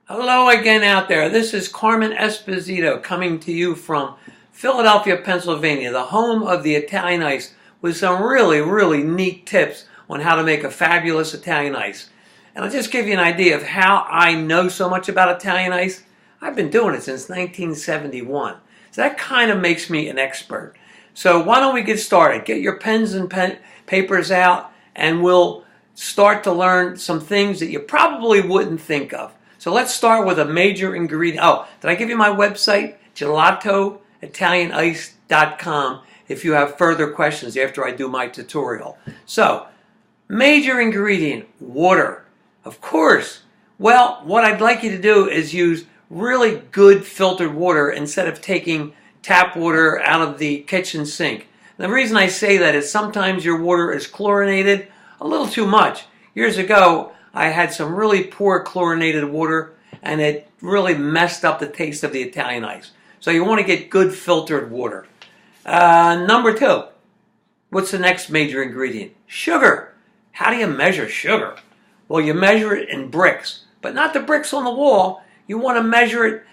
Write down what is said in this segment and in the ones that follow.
Hello again out there. This is Carmen Esposito coming to you from Philadelphia, Pennsylvania, the home of the Italian ice, with some really neat tips on how to make a fabulous Italian ice. And I'll just give you an idea of how I know so much about Italian ice. I've been doing it since 1971. So that kind of makes me an expert. So why don't we get started? Get your pens and papers out, and we'll start to learn some things that you probably wouldn't think of. So let's start with a major ingredient. Oh, did I give you my website? gelatoitalianice.com if you have further questions after I do my tutorial. So, major ingredient, water. Of course. Well, what I'd like you to do is use really good filtered water instead of taking tap water out of the kitchen sink. And the reason I say that is sometimes your water is chlorinated a little too much. Years ago, I had some really poor chlorinated water, and it really messed up the taste of the Italian ice. So you want to get good filtered water. Number two, what's the next major ingredient? Sugar. How do you measure sugar? Well, you measure it in bricks, but not the bricks on the wall. You want to measure it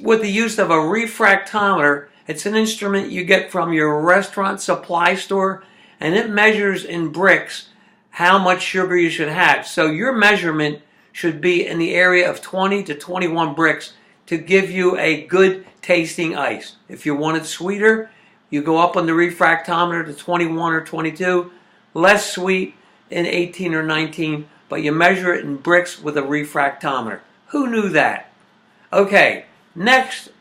with the use of a refractometer. It's an instrument you get from your restaurant supply store, and it measures in bricks how much sugar you should have. So your measurement should be in the area of 20 to 21 bricks to give you a good tasting ice. If you want it sweeter, you go up on the refractometer to 21 or 22. Less sweet in 18 or 19, but you measure it in bricks with a refractometer. Who knew that? Okay, next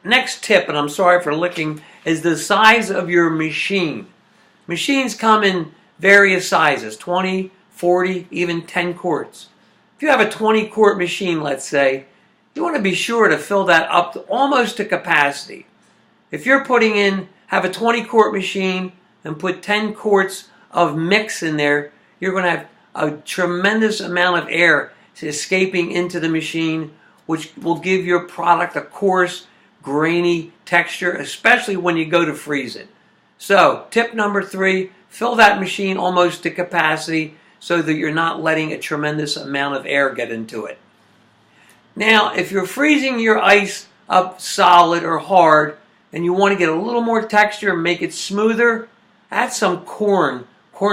tip, and I'm sorry for licking, is the size of your machine. Machines come in various sizes, 20, 40, even 10 quarts. If you have a 20 quart machine, let's say, you want to be sure to fill that up to almost to capacity. If you're have a 20 quart machine and put 10 quarts of mix in there, you're going to have a tremendous amount of air escaping into the machine, which will give your product a coarse, grainy texture, especially when you go to freeze it. So, tip number 3, fill that machine almost to capacity so that you're not letting a tremendous amount of air get into it. Now, if you're freezing your ice up solid or hard and you want to get a little more texture and make it smoother, add some corn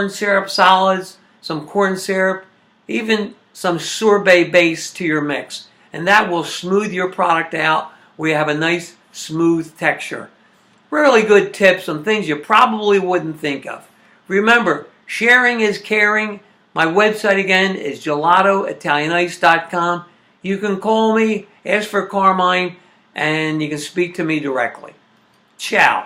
syrup solids, some corn syrup, even some sorbet base to your mix. And that will smooth your product out where you have a nice smooth texture. Really good tips on things you probably wouldn't think of. Remember, sharing is caring. My website again is gelatoitalianice.com. You can call me, ask for Carmine, and you can speak to me directly. Ciao.